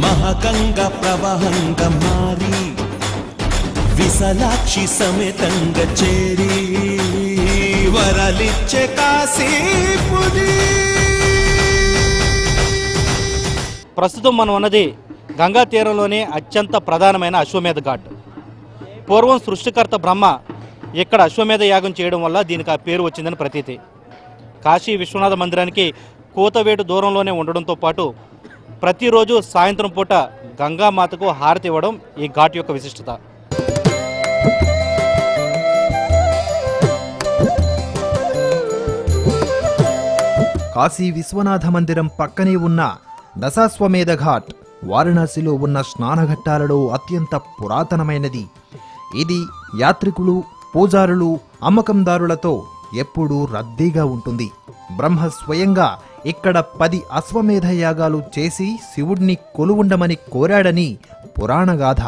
మహగంగా ప్రవాహంగా మారి విశాలాక్షి సమేతంగా చేరి వరలిచ్చే కాశీపురి. ప్రస్తుతం మనం ఉన్నది గంగా తీరంలోని అత్యంత ప్రధానమైన అశ్వమేధ ఘాట్. పూర్వం సృష్టికర్త బ్రహ్మ ఇక్కడ అశ్వమేధ యాగం చేయడం వల్ల దీనికి ఆ పేరు వచ్చిందని ప్రతీతి. కాశీ విశ్వనాథ మందిరానికి కూతవేటు దూరంలోనే ఉండడంతో పాటు ప్రతిరోజు సాయంత్రం పూట గంగామాతకు హారతి ఇవ్వడం ఈ ఘాట్ యొక్క విశిష్టత. కాశీ విశ్వనాథ మందిరం పక్కనే ఉన్న దశాశ్వమేధ ఘాట్ వారణాసిలో ఉన్న స్నానఘట్టాలలో అత్యంత పురాతనమైనది. ఇది యాత్రికులు, పూజారులు, అమ్మకందారులతో ఎప్పుడూ రద్దీగా ఉంటుంది. బ్రహ్మ స్వయంగా ఇక్కడ 10 అశ్వమేధ యాగాలు చేసి శివుడిని కొలువుండమని కోరాడని పురాణగాథ.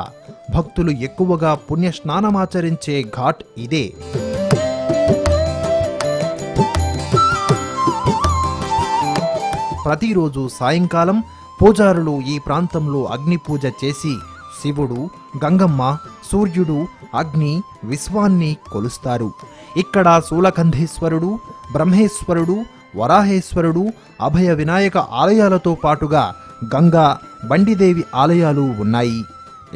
భక్తులు ఎక్కువగా పుణ్యస్నానమాచరించే ఘాట్ ఇదే. ప్రతిరోజు సాయంకాలం పూజారులు ఈ ప్రాంతంలో అగ్ని పూజ చేసి శివుడు, గంగమ్మ, సూర్యుడు, అగ్ని, విశ్వాన్ని కొలుస్తారు. ఇక్కడ శూలకంధేశ్వరుడు, బ్రహ్మేశ్వరుడు, వరాహేశ్వరుడు, అభయ వినాయక ఆలయాలతో పాటుగా గంగా, బండిదేవి ఆలయాలు ఉన్నాయి.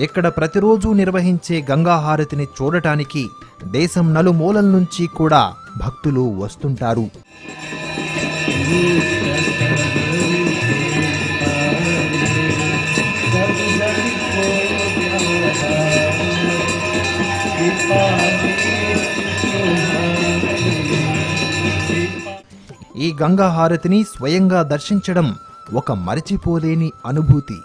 ఇక్కడ ప్రతిరోజు నిర్వహించే గంగాహారతిని చూడటానికి దేశం నలుమూలల నుంచి కూడా భక్తులు వస్తుంటారు. ఈ గంగా హారతిని స్వయంగా దర్శించడం ఒక మరిచిపోలేని అనుభూతి.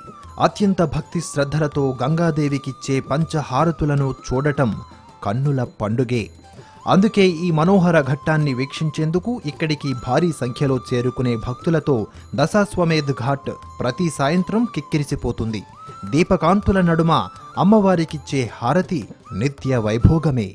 అత్యంత భక్తి శ్రద్ధలతో గంగాదేవికిచ్చే పంచహారతులను చూడటం కన్నుల పండుగే. అందుకే ఈ మనోహర ఘట్టాన్ని వీక్షించేందుకు ఇక్కడికి భారీ సంఖ్యలో చేరుకునే భక్తులతో దశాశ్వమేధ్ ఘాట్ ప్రతి సాయంత్రం కిక్కిరిసిపోతుంది. దీపకాంతుల నడుమ అమ్మవారికిచ్చే హారతి నిత్య వైభోగమే.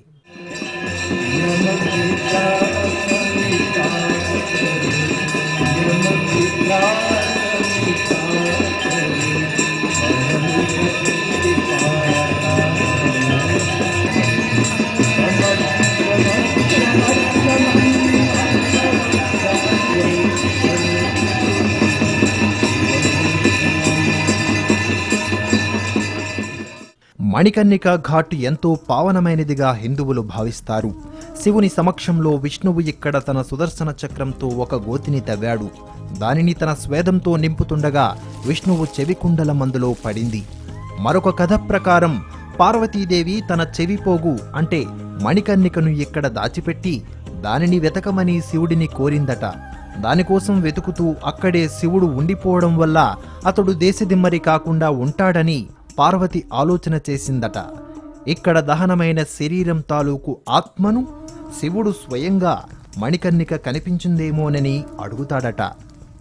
మణికర్ణికా ఘాట్ ఎంతో పావనమైనదిగా హిందువులు భావిస్తారు. శివుని సమక్షంలో విష్ణువు ఇక్కడ తన సుదర్శన చక్రంతో ఒక గోతిని తవ్వాడు. దానిని తన స్వేదంతో నింపుతుండగా విష్ణువు చెవికుండల మందులో పడింది. మరొక కథ ప్రకారం పార్వతీదేవి తన చెవిపోగు అంటే మణికర్ణికను ఇక్కడ దాచిపెట్టి దానిని వెతకమని శివుడిని కోరిందట. దానికోసం వెతుకుతూ అక్కడే శివుడు ఉండిపోవడం వల్ల అతడు దేశదిమ్మరి కాకుండా ఉంటాడని పార్వతి ఆలోచన చేసిందట. ఇక్కడ దహనమైన శరీరం తాలూకు ఆత్మను శివుడు స్వయంగా మణికర్ణిక కనిపించిందేమోనని అడుగుతాడట.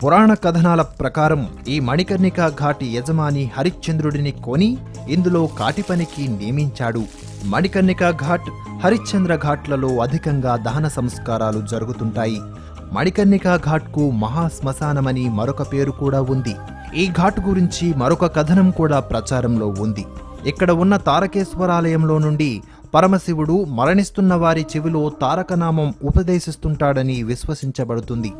పురాణ కథనాల ప్రకారం ఈ మణికర్ణికా ఘాటి యజమాని హరిశ్చంద్రుడిని కొని ఇందులో కాటిపనికి నియమించాడు. మణికర్ణికా ఘాట్, హరిశ్చంద్ర ఘాట్లలో అధికంగా దహన సంస్కారాలు జరుగుతుంటాయి. మణికర్ణికా ఘాట్కు మహాశ్మశానమని మరొక పేరు కూడా ఉంది. ఈ ఘాట్ గురించి మరొక కథనం కూడా ప్రచారంలో ఉంది. ఇక్కడ ఉన్న తారకేశ్వరాలయంలో నుండి పరమశివుడు మరణిస్తున్న వారి చెవిలో తారకనామం ఉపదేశిస్తుంటాడని విశ్వసించబడుతుంది.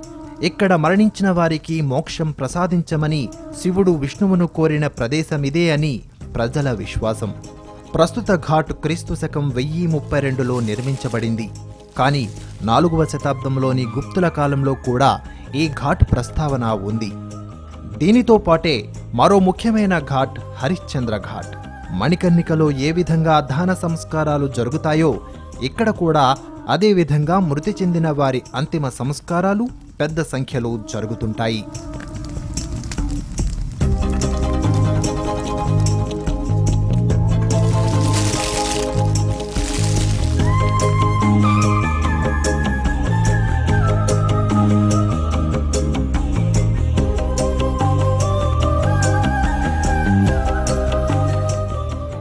ఇక్కడ మరణించిన వారికి మోక్షం ప్రసాదించమని శివుడు విష్ణువును కోరిన ప్రదేశమిదే అని ప్రజల విశ్వాసం. ప్రస్తుత ఘాట్ క్రీస్తు శకం 1032లో నిర్మించబడింది. కానీ 4వ శతాబ్దంలోని గుప్తుల కాలంలో కూడా ఈ ఘాట్ ప్రస్తావన ఉంది. దీనితో పాటే మరో ముఖ్యమైన ఘాట్ హరిశ్చంద్ర ఘాట్. మణికర్ణికలో ఏ విధంగా దహన సంస్కారాలు జరుగుతాయో ఇక్కడ కూడా అదే విధంగా మృతి చెందిన వారి అంతిమ సంస్కారాలు పెద్ద సంఖ్యలో జరుగుతుంటాయి.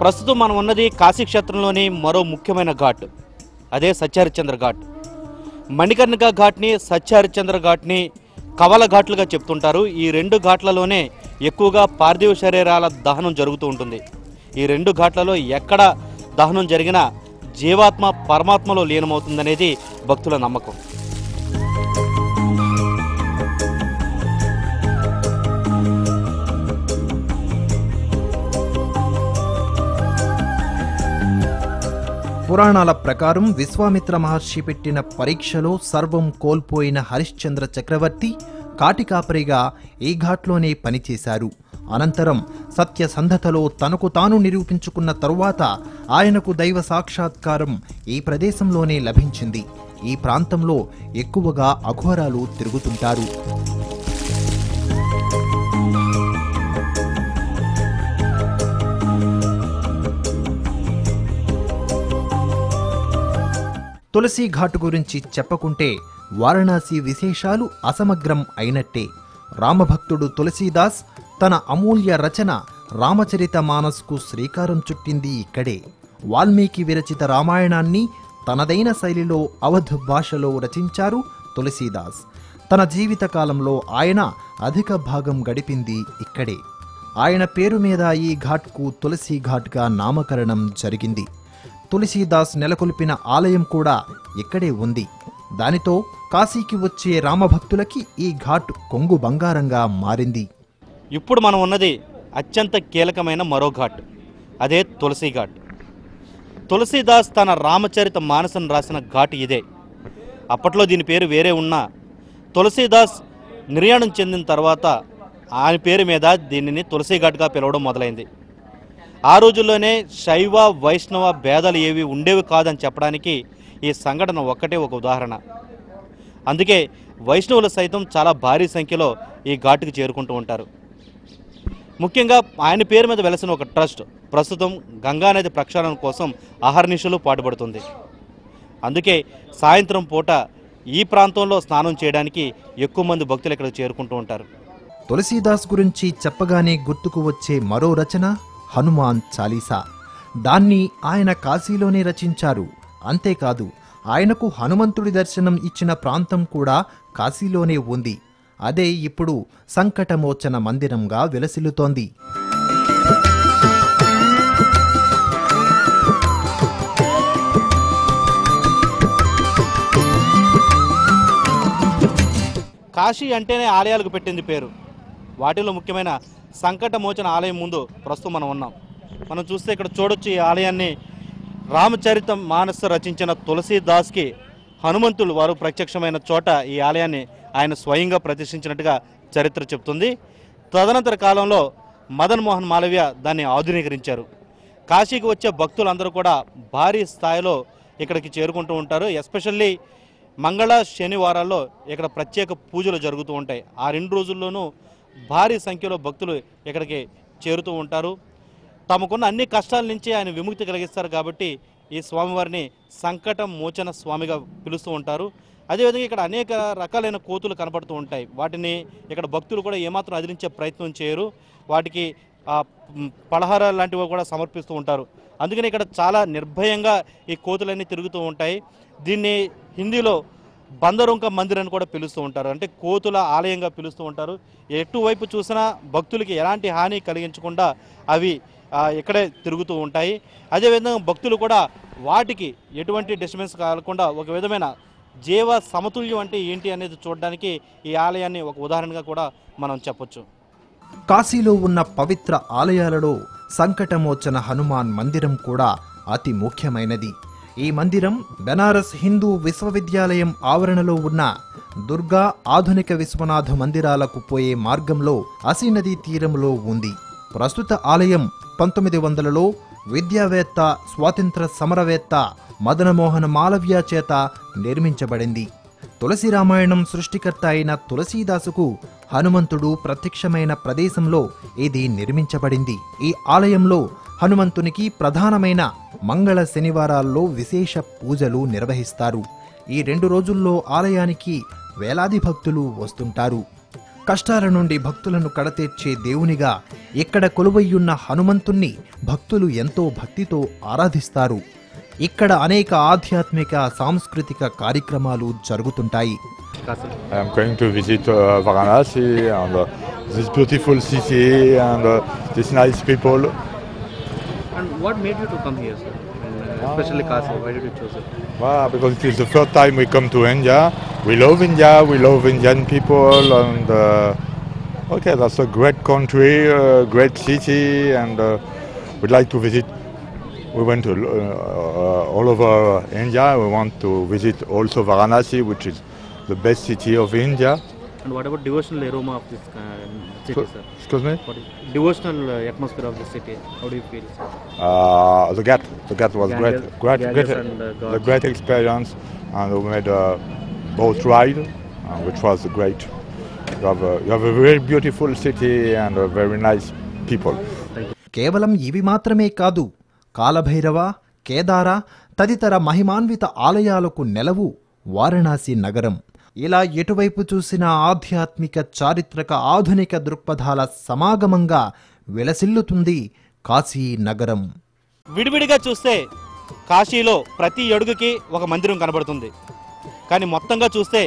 ప్రస్తుతం మనం ఉన్నది కాశీక్షేత్రంలోని మరో ముఖ్యమైన ఘాట్, అదే సత్యహరిశ్చంద్ర ఘాట్. మణికర్ణికా ఘాట్ని, సత్యహరిశ్చంద్ర ఘాట్ని కవల ఘాట్లుగా చెప్తుంటారు. ఈ 2 ఘాట్లలోనే ఎక్కువగా పార్థివ శరీరాల దహనం జరుగుతూ ఉంటుంది. ఈ 2 ఘాట్లలో ఎక్కడ దహనం జరిగినా జీవాత్మ పరమాత్మలో లీనమవుతుందనేది భక్తుల నమ్మకం. పురాణాల ప్రకారం విశ్వామిత్ర మహర్షి పెట్టిన పరీక్షలో సర్వం కోల్పోయిన హరిశ్చంద్ర చక్రవర్తి కాటికాపరిగా ఈ ఘాట్లోనే పనిచేశారు. అనంతరం సత్యసంధతలో తనకు తాను నిరూపించుకున్న తరువాత ఆయనకు దైవ సాక్షాత్కారం ఈ ప్రదేశంలోనే లభించింది. ఈ ప్రాంతంలో ఎక్కువగా అఘోరాలు తిరుగుతుంటారు. తులసి ఘాటు గురించి చెప్పకుంటే వారణాసి విశేషాలు అసమగ్రం అయినట్టే. రామభక్తుడు తులసీదాస్ తన అమూల్య రచన రామచరిత మానస్కు శ్రీకారం చుట్టింది ఇక్కడే. వాల్మీకి విరచిత రామాయణాన్ని తనదైన శైలిలో అవధ్ భాషలో రచించారు తులసీదాస్. తన జీవితకాలంలో ఆయన అధిక భాగం గడిపింది ఇక్కడే. ఆయన పేరు మీద ఈ ఘాట్కు తులసి ఘాట్గా నామకరణం జరిగింది. తులసీదాస్ నెలకొల్పిన ఆలయం కూడా ఇక్కడే ఉంది. దానితో కాశీకి వచ్చే రామభక్తులకి ఈ ఘాట్ కొంగు బంగారంగా మారింది. ఇప్పుడు మనం ఉన్నది అత్యంత కీలకమైన మరో ఘాట్, అదే తులసి ఘాట్. తులసీదాస్ తన రామచరిత మానసను రాసిన ఘాట్ ఇదే. అప్పట్లో దీని పేరు వేరే ఉన్నా తులసీదాస్ నిర్యాణం చెందిన తర్వాత ఆయన పేరు మీద దీనిని తులసి ఘాట్గా పిలవడం మొదలైంది. ఆ రోజుల్లోనే శైవ వైష్ణవ భేదాలు ఏవి ఉండేవి కాదని చెప్పడానికి ఈ సంఘటన ఒక్కటే ఒక ఉదాహరణ. అందుకే వైష్ణవులు సైతం చాలా భారీ సంఖ్యలో ఈ ఘాటుకు చేరుకుంటూ ఉంటారు. ముఖ్యంగా ఆయన పేరు మీద వెలసిన ఒక ట్రస్ట్ ప్రస్తుతం గంగానది ప్రక్షాళన కోసం అహర్నిశలు పాటుపడుతుంది. అందుకే సాయంత్రం పూట ఈ ప్రాంతంలో స్నానం చేయడానికి ఎక్కువ మంది భక్తులు ఇక్కడ చేరుకుంటూ ఉంటారు. తులసీదాస్ గురించి చెప్పగానే గుర్తుకు వచ్చే మరో రచన హనుమాన్ చాలీసా. దాన్ని ఆయన కాశీలోనే రచించారు. అంతేకాదు, ఆయనకు హనుమంతుడి దర్శనం ఇచ్చిన ప్రాంతం కూడా కాశీలోనే ఉంది. అదే ఇప్పుడు సంకటమోచన మందిరంగా విలసిల్లుతోంది. కాశీ అంటేనే ఆలయాలకు పెట్టింది పేరు. వాటిలో ముఖ్యమైన సంకటమోచన ఆలయం ముందు ప్రస్తుతం మనం ఉన్నాం. మనం చూస్తే ఇక్కడ చూడొచ్చు ఈ ఆలయాన్ని రామచరిత మానస రచించిన తులసీదాస్కి హనుమంతులు వారు ప్రత్యక్షమైన చోట ఈ ఆలయాన్ని ఆయన స్వయంగా ప్రతిష్ఠించినట్టుగా చరిత్ర చెప్తుంది. తదనంతర కాలంలో మదన్ మోహన్ మాలవ్య దాన్ని ఆధునీకరించారు. కాశీకి వచ్చే భక్తులందరూ కూడా భారీ స్థాయిలో ఇక్కడికి చేరుకుంటూ ఉంటారు. ఎస్పెషల్లీ మంగళ శనివారాల్లో ఇక్కడ ప్రత్యేక పూజలు జరుగుతూ ఉంటాయి. ఆ 2 రోజుల్లోనూ భారీ సంఖ్యలో భక్తులు ఇక్కడికి చేరుతూ ఉంటారు. తమకున్న అన్ని కష్టాల నుంచి ఆయన విముక్తి కలిగిస్తారు కాబట్టి ఈ స్వామివారిని సంకట మోచన స్వామిగా పిలుస్తూ ఉంటారు. అదేవిధంగా ఇక్కడ అనేక రకాలైన కోతులు కనపడుతూ ఉంటాయి. వాటిని ఇక్కడ భక్తులు కూడా ఏమాత్రం అదిలించే ప్రయత్నం చేయరు. వాటికి పలహారాలు లాంటివి కూడా సమర్పిస్తూ ఉంటారు. అందుకని ఇక్కడ చాలా నిర్భయంగా ఈ కోతులన్నీ తిరుగుతూ ఉంటాయి. దీన్ని హిందీలో బందరుంక మందిర్ అని కూడా పిలుస్తూ ఉంటారు. అంటే కోతుల ఆలయంగా పిలుస్తూ ఉంటారు. ఎటువైపు చూసినా భక్తులకి ఎలాంటి హాని కలిగించకుండా అవి ఇక్కడే తిరుగుతూ ఉంటాయి. అదేవిధంగా భక్తులు కూడా వాటికి ఎటువంటి డిస్టర్బెన్స్ కాకుండా ఒక విధమైన జీవ సమతుల్యం అంటే ఏంటి అనేది చూడడానికి ఈ ఆలయాన్ని ఒక ఉదాహరణగా కూడా మనం చెప్పొచ్చు. కాశీలో ఉన్న పవిత్ర ఆలయాలలో సంకటమోచన హనుమాన్ మందిరం కూడా అతి ముఖ్యమైనది. ఈ మందిరం బెనారస్ హిందూ విశ్వవిద్యాలయం ఆవరణలో ఉన్న దుర్గా ఆధునిక విశ్వనాథ మందిరాలకు పోయే మార్గంలో అసి నదీ తీరంలో ఉంది. ప్రస్తుత ఆలయం 1900లో విద్యావేత్త స్వాతంత్ర సమరవేత్త మదనమోహన్ మాలవ్య చేత నిర్మించబడింది. తులసి రామాయణం సృష్టికర్త అయిన తులసీదాసుకు హనుమంతుడు ప్రత్యక్షమైన ప్రదేశంలో ఇది నిర్మించబడింది. ఈ ఆలయంలో హనుమంతునికి ప్రధానమైన మంగళ శనివారాల్లో విశేష పూజలు నిర్వహిస్తారు. ఈ 2 రోజుల్లో ఆలయానికి వేలాది భక్తులు వస్తుంటారు. కష్టాల నుండి భక్తులను కడతీర్చే దేవునిగా ఇక్కడ కొలువయ్యున్న హనుమంతుణ్ణి భక్తులు ఎంతో భక్తితో ఆరాధిస్తారు. ఇక్కడ అనేక ఆధ్యాత్మిక సాంస్కృతిక కార్యక్రమాలు జరుగుతుంటాయి. Kashi? I am going to visit Varanasi and this beautiful city and these nice people. And what made you to come here, sir? And especially Kashi, why did you choose it? Because it is the first time we come to India. We love India, we love Indian people, and okay, that's a great country, great city, and we'd like to visit. We went to all over India. We want to visit also Varanasi, which is the best city of India. And what about devotional aroma of this city, sir? Excuse me? What is devotional atmosphere of the city? How do you feel, sir? The Ghat was Ganges great, and, Ghats. the great experience, and we made a boat ride, which was great. You have a very beautiful city and a very nice people. కేవలం ఇవి మాత్రమే కాదు, కాలభైరవ, కేదార తదితర మహిమాన్విత ఆలయాలకు నెలవు వారణాసి నగరం. ఇలా ఎటువైపు చూసినా ఆధ్యాత్మిక, చారిత్రక, ఆధునిక దృక్పథాల సమాగమంగా విలసిల్లుతుంది కాశీ నగరం. విడివిడిగా చూస్తే కాశీలో ప్రతి అడుగుకి ఒక మందిరం కనబడుతుంది. కానీ మొత్తంగా చూస్తే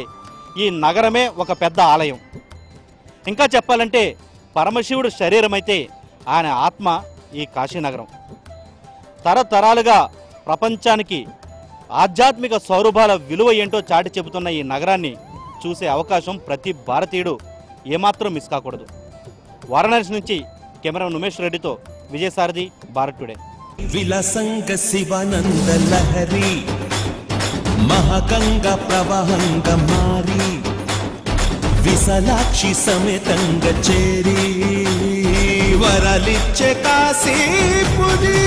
ఈ నగరమే ఒక పెద్ద ఆలయం. ఇంకా చెప్పాలంటే పరమశివుడు శరీరం అయితే ఆయన ఆత్మ ఈ కాశీనగరం. తరతరాలుగా ప్రపంచానికి ఆధ్యాత్మిక సౌరభాల విలువ ఏంటో చాటి చెబుతున్న ఈ నగరాన్ని చూసే అవకాశం ప్రతి భారతీయుడు ఏమాత్రం మిస్ కాకూడదు. వారణాసి నుంచి కెమెరా ఉమేష్ రెడ్డితో విజయసారథి, భారత్ టుడే. విలసంగ శివానంద లహరి మహాగంగ ప్రవాహంగ మారి విశాలాక్షి సమేతంగ చేరి వరలిచ్చే కాశీపురి.